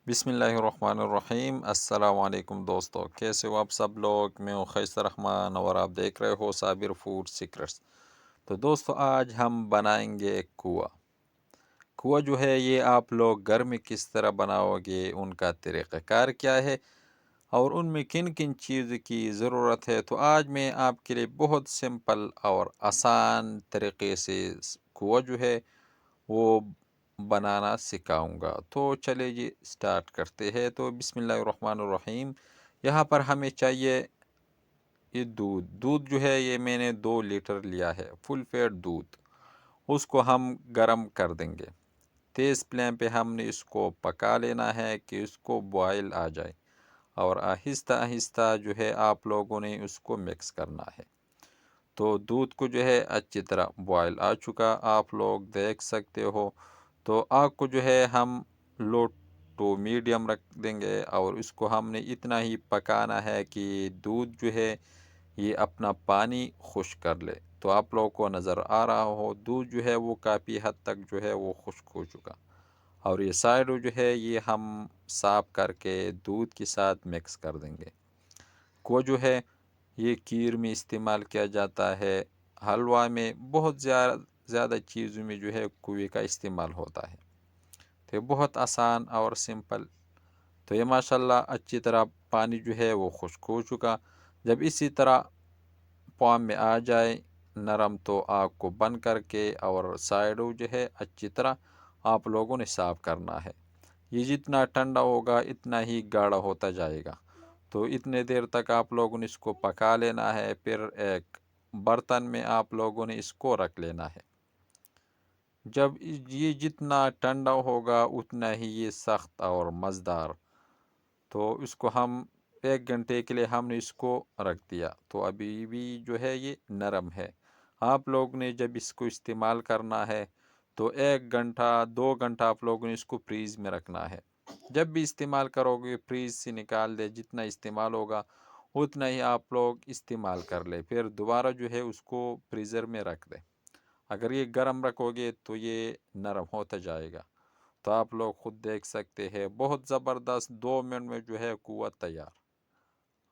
بسم اللہ الرحمن الرحیم۔ السلام علیکم دوستو، کیسے ہو آپ سب لوگ؟ میں ہوں خیس رحمان اور آپ دیکھ رہے ہو صابر فوڈ سیکرٹس۔ تو دوستو آج ہم بنائیں گے کنواں۔ کنواں جو ہے یہ آپ لوگ گھر میں کس طرح بناؤ گے، ان کا طریقہ کار کیا ہے اور ان میں کن کن چیز کی ضرورت ہے، تو آج میں آپ کے لیے بہت سمپل اور آسان طریقے سے کنواں جو ہے وہ بنانا سکھاؤں گا۔ تو چلے جی سٹارٹ کرتے ہیں۔ تو بسم اللہ الرحمن الرحیم۔ یہاں پر ہمیں چاہیے یہ دودھ جو ہے یہ میں نے 2 لیٹر لیا ہے، فل فیٹ دودھ۔ اس کو ہم گرم کر دیں گے، تیز فلیم پہ ہم نے اس کو پکا لینا ہے کہ اس کو بوائل آ جائے، اور آہستہ آہستہ جو ہے آپ لوگوں نے اس کو مکس کرنا ہے۔ تو دودھ کو جو ہے اچھی طرح بوائل آ چکا، آپ لوگ دیکھ سکتے ہو۔ تو آگ کو جو ہے ہم لو ٹو میڈیم رکھ دیں گے، اور اس کو ہم نے اتنا ہی پکانا ہے کہ دودھ جو ہے یہ اپنا پانی خشک کر لے۔ تو آپ لوگوں کو نظر آ رہا ہو دودھ جو ہے وہ کافی حد تک جو ہے وہ خشک ہو چکا، اور یہ سائڈ جو ہے یہ ہم صاف کر کے دودھ کے ساتھ مکس کر دیں گے۔ کو جو ہے یہ کھیر میں استعمال کیا جاتا ہے، حلوہ میں، بہت زیادہ چیزوں میں جو ہے کنویں کا استعمال ہوتا ہے۔ تو یہ بہت آسان اور سمپل۔ تو یہ ماشاءاللہ اچھی طرح پانی جو ہے وہ خشک ہو چکا۔ جب اسی طرح پام میں آ جائے نرم، تو آگ کو بند کر کے اور سائڈوں جو ہے اچھی طرح آپ لوگوں نے صاف کرنا ہے۔ یہ جتنا ٹھنڈا ہوگا اتنا ہی گاڑھا ہوتا جائے گا۔ تو اتنے دیر تک آپ لوگوں نے اس کو پکا لینا ہے، پھر ایک برتن میں آپ لوگوں نے اس کو رکھ لینا ہے۔ جب یہ جتنا ٹھنڈا ہوگا اتنا ہی یہ سخت اور مزیدار۔ تو اس کو ہم 1 گھنٹے کے لیے ہم نے اس کو رکھ دیا، تو ابھی بھی جو ہے یہ نرم ہے۔ آپ لوگ نے جب اس کو استعمال کرنا ہے تو 1 گھنٹہ 2 گھنٹہ آپ لوگوں نے اس کو فریز میں رکھنا ہے۔ جب بھی استعمال کرو گے فریز سے نکال دے، جتنا استعمال ہوگا اتنا ہی آپ لوگ استعمال کر لے، پھر دوبارہ جو ہے اس کو فریزر میں رکھ دیں۔ اگر یہ گرم رکھو گے تو یہ نرم ہوتا جائے گا۔ تو آپ لوگ خود دیکھ سکتے ہیں، بہت زبردست 2 منٹ میں جو ہے کنواں تیار۔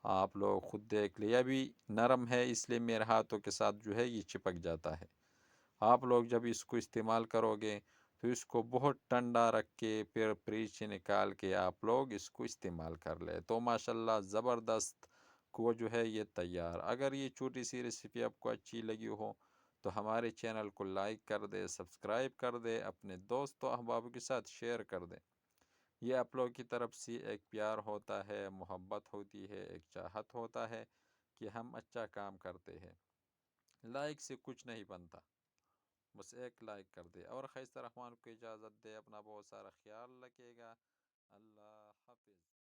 آپ لوگ خود دیکھ لیں، ابھی نرم ہے اس لیے میرے ہاتھوں کے ساتھ جو ہے یہ چپک جاتا ہے۔ آپ لوگ جب اس کو استعمال کرو گے تو اس کو بہت ٹھنڈا رکھ کے پھر فریج سے نکال کے آپ لوگ اس کو استعمال کر لیں۔ تو ماشاءاللہ زبردست کنواں جو ہے یہ تیار۔ اگر یہ چھوٹی سی ریسیپی آپ کو اچھی لگی ہو تو ہمارے چینل کو لائک کر دے، سبسکرائب کر دے، اپنے دوست و احباب کے ساتھ شیئر کر دے۔ یہ آپ لوگ کی طرف سے ایک پیار ہوتا ہے، محبت ہوتی ہے، ایک چاہت ہوتا ہے کہ ہم اچھا کام کرتے ہیں۔ لائک سے کچھ نہیں بنتا، بس ایک لائک کر دے، اور خیس رحمان کو اجازت دے، اپنا بہت سارا خیال رکھے گا۔ اللہ حافظ۔